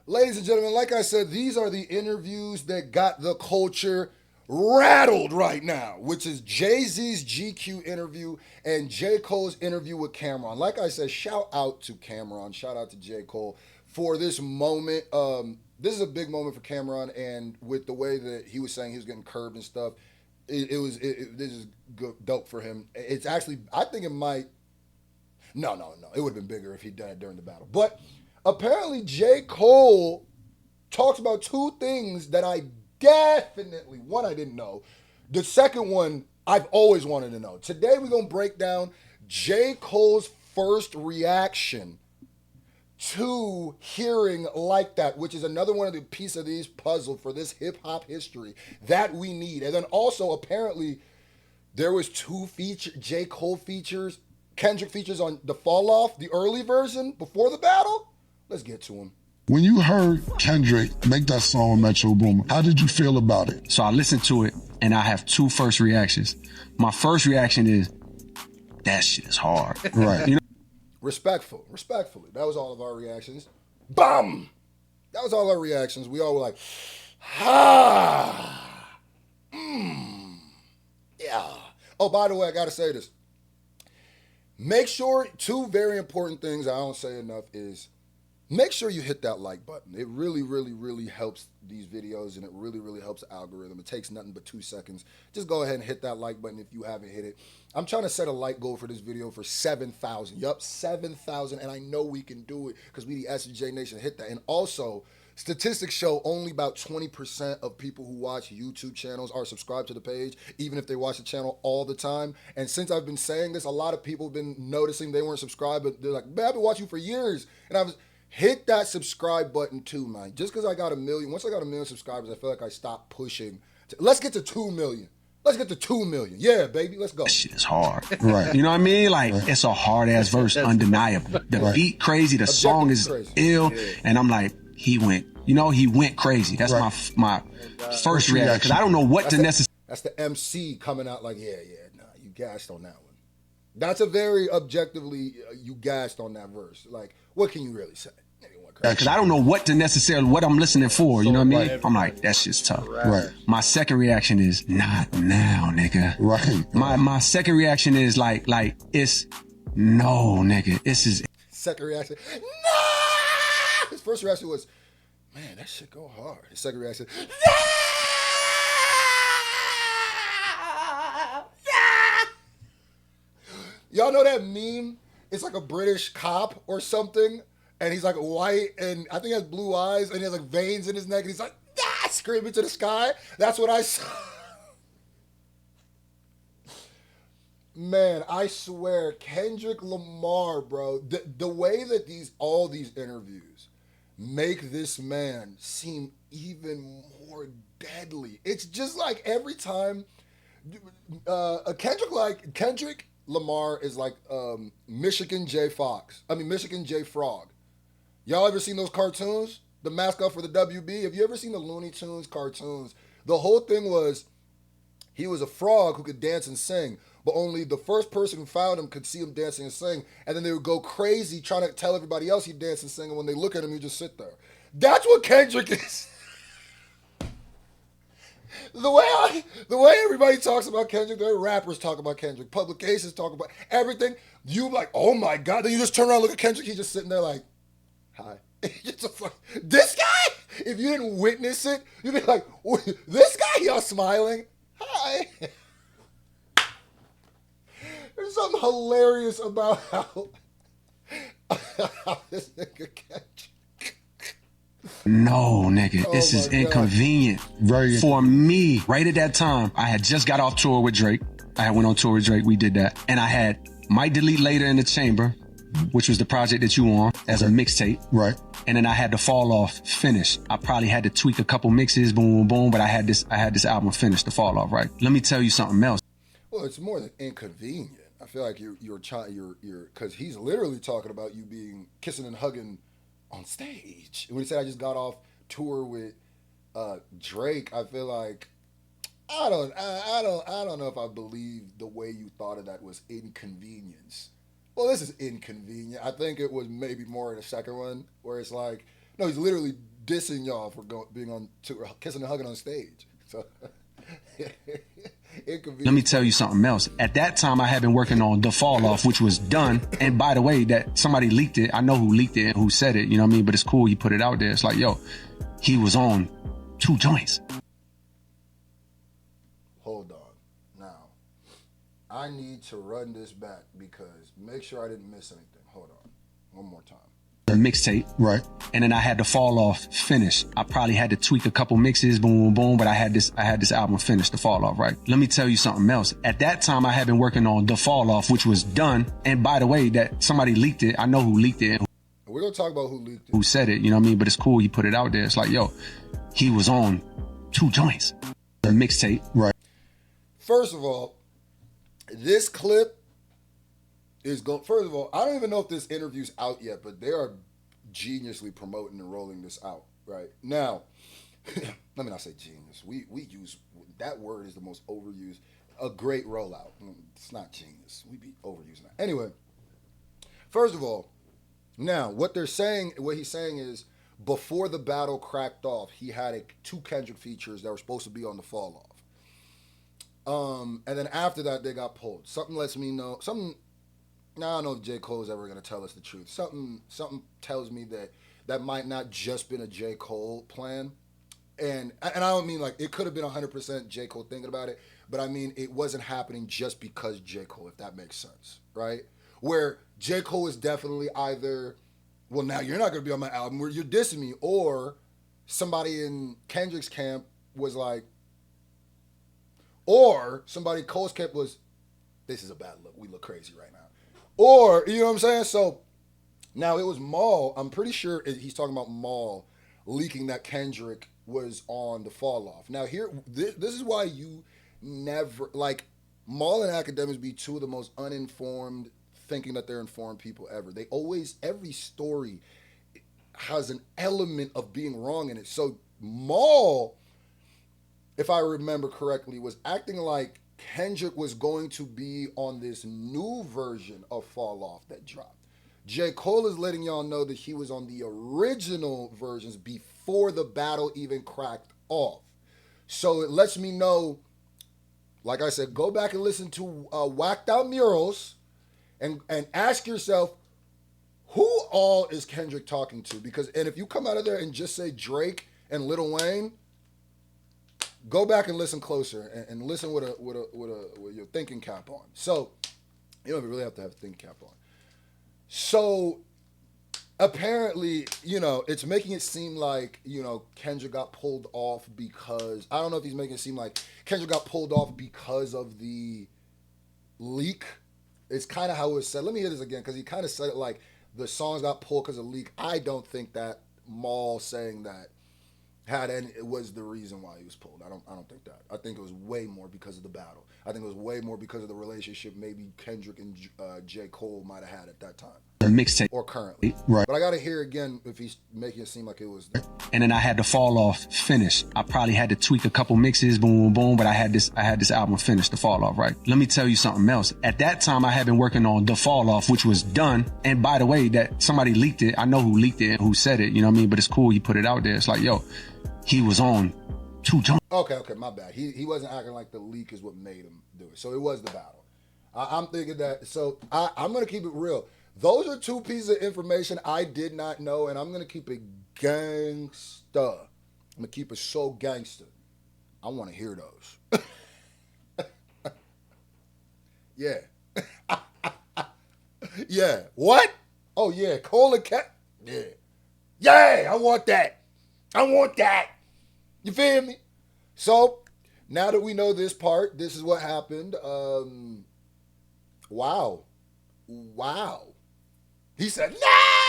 Ladies and gentlemen, like I said, these are the interviews that got the culture rattled right now, which is Jay-Z's GQ interview and J. Cole's interview with Camron. Like I said, shout out to Camron, shout out to J. Cole for this moment. This is a big moment for Camron, and with the way that he was saying he was getting curbed and stuff, this is good, dope for him. It's actually, I think it might. No. It would have been bigger if he'd done it during the battle. But apparently, J. Cole talks about two things that I definitely, one, I didn't know. The second one, I've always wanted to know. Today, we're going to break down J. Cole's first reaction to hearing Like That, which is another one of the piece of these puzzle for this hip hop history that we need. And then also, apparently, there was two J. Cole features, Kendrick features on the Fall Off, the early version before the battle. Let's get to them. When you heard Kendrick make that song with Metro Boomin, how did you feel about it? So I listened to it, and I have two first reactions. My first reaction is, that shit is hard. Right. You know? Respectfully. That was all of our reactions. Bam! That was all our reactions. We all were like, yeah. Oh, by the way, I got to say this. Make sure, two very important things I don't say enough is, make sure you hit that like button. It really helps these videos, and it really helps the algorithm. It takes nothing but 2 seconds. Just go ahead and hit that like button if you haven't hit it. I'm trying to set a like goal for this video for 7,000. Yup, 7,000, and I know we can do it because we the S&J Nation hit that. And also, statistics show only about 20% of people who watch YouTube channels are subscribed to the page, even if they watch the channel all the time. And since I've been saying this, a lot of people have been noticing they weren't subscribed, but they're like, man, I've been watching you for years. And I was... Hit that subscribe button too, man. Just because I got 1 million, once I got 1 million subscribers, I feel like I stopped pushing. Let's get to 2 million. Let's get to 2 million. Yeah, baby, let's go. That shit is hard. Right. You know what I mean? Like, it's a hard ass verse, undeniable. The beat crazy, the song is ill, and I'm like, he went crazy. That's my first reaction, because I don't know what to necessarily. That's the MC coming out like, yeah, nah, you gassed on that one. That's a very objectively, you gassed on that verse. Like, what can you really say? Because I don't know what I'm listening for, you know what I mean? I'm like, that shit's tough. Right. My second reaction is, not now, nigga. Right. My second reaction is like, it's, no, nigga, this is. Second reaction, no! His first reaction was, man, that shit go hard. His second reaction, no! Y'all know that meme? It's like a British cop or something, and he's like white, and I think he has blue eyes, and he has like veins in his neck, and he's like, ah, screaming to the sky. That's what I saw. Man, I swear, Kendrick Lamar, bro, the way that all these interviews make this man seem even more deadly. It's just like every time, Kendrick Lamar is like Michigan J. Frog. Y'all ever seen those cartoons? The mascot for the WB? Have you ever seen the Looney Tunes cartoons? The whole thing was he was a frog who could dance and sing, but only the first person who found him could see him dancing and sing, and then they would go crazy trying to tell everybody else he'd dance and sing, and when they look at him, he'd just sit there. That's what Kendrick is. The way everybody talks about Kendrick, the way rappers talk about Kendrick, publications talk about everything, you like, oh my God. Then you just turn around and look at Kendrick, he's just sitting there like, hi. You're just like, this guy? If you didn't witness it, you'd be like, this guy? Y'all smiling? Hi. There's something hilarious about how this nigga Kendrick. No, nigga, this is inconvenient for me. Right at that time, I had just got off tour with Drake. I went on tour with Drake. We did that. And I had Might Delete Later in the Chamber, which was the project that you on as a mixtape. Right. And then I had the Fall Off finished. I probably had to tweak a couple mixes, boom, boom, boom, but I had this album finished, the Fall Off, right? Let me tell you something else. Well, it's more than inconvenient. I feel like you're because he's literally talking about you being kissing and hugging on stage. When he said I just got off tour with Drake, I feel like I don't know if I believe the way you thought of that was inconvenience. Well, this is inconvenient. I think it was maybe more in the second one where it's like, no, he's literally dissing y'all for being on kissing and hugging on stage. So let me tell you something else. At that time, I had been working on The Fall Off, which was done. And by the way, that somebody leaked it. I know who leaked it and who said it, you know what I mean? But it's cool, he put it out there. It's like, yo, he was on 2 joints. Hold on. Now, I need to run this back because make sure I didn't miss anything. Hold on. One more time. The mixtape. Right. And then I had The Fall Off finished. I probably had to tweak a couple mixes, boom, boom, boom, but I had this album finished, The Fall Off, right? Let me tell you something else. At that time, I had been working on The Fall Off, which was done. And by the way, that somebody leaked it. I know who leaked it. We're going to talk about who leaked it. Who said it, you know what I mean? But it's cool, he put it out there. It's like, yo, he was on 2 joints. The mixtape. Right. First of all, this clip is first of all, I don't even know if this interview's out yet, but they are geniusly promoting and rolling this out right now. Let me not say genius. We use that word is the most overused. A great rollout. It's not genius. We be overusing that. Anyway, first of all, now what he's saying is before the battle cracked off, he had 2 Kendrick features that were supposed to be on The Fall Off. And then after that, they got pulled. Something lets me know. Now I don't know if J. Cole is ever going to tell us the truth. Something tells me that might not just been a J. Cole plan. And I don't mean like it could have been 100% J. Cole thinking about it, but I mean it wasn't happening just because J. Cole, if that makes sense, right? Where J. Cole is definitely either, well, now you're not going to be on my album where you're dissing me, or somebody in Kendrick's camp was like, or somebody Cole's camp was, this is a bad look. We look crazy right now. Or, you know what I'm saying? So, now it was Maul. I'm pretty sure he's talking about Maul leaking that Kendrick was on The Fall Off. Now, here, this is why you never, like, Maul and academics be 2 of the most uninformed, thinking that they're informed people ever. They always, every story has an element of being wrong in it. So, Maul, if I remember correctly, was acting like Kendrick was going to be on this new version of Fall Off that dropped. J. Cole is letting y'all know that he was on the original versions before the battle even cracked off. So it lets me know, like I said, go back and listen to Whacked Out Murals and ask yourself, who all is Kendrick talking to? And if you come out of there and just say Drake and Lil Wayne, go back and listen closer and listen with your thinking cap on. So you don't really have to have a thinking cap on. So apparently, it's making it seem like, Kendrick got pulled off because, I don't know if he's making it seem like Kendrick got pulled off because of the leak. It's kind of how it was said. Let me hear this again, because he kind of said it like the songs got pulled because of leak. I don't think that Maul saying that it was the reason why he was pulled. I don't think that. I think it was way more because of the battle. I think it was way more because of the relationship maybe Kendrick and J. Cole might have had at that time. The mixtape. Or currently. Right. But I got to hear again if he's making it seem like it was. And then I had The Fall Off finished. I probably had to tweak a couple mixes, boom, boom, boom, but I had this album finished, The Fall Off, right? Let me tell you something else. At that time, I had been working on The Fall Off, which was done. And by the way, that somebody leaked it. I know who leaked it and who said it, you know what I mean? But it's cool, he put it out there. It's like, yo, he was on 2 joints. Okay, my bad. He wasn't acting like the leak is what made him do it. So it was the battle. I'm thinking that. So I'm going to keep it real. Those are 2 pieces of information I did not know, and I'm going to keep it gangsta. I'm going to keep it so gangsta. I want to hear those. Yeah. Yeah. What? Oh, yeah. Cole and Cat. Yeah. Yeah, I want that. I want that. You feel me? So, now that we know this part, this is what happened. Wow. He said, no!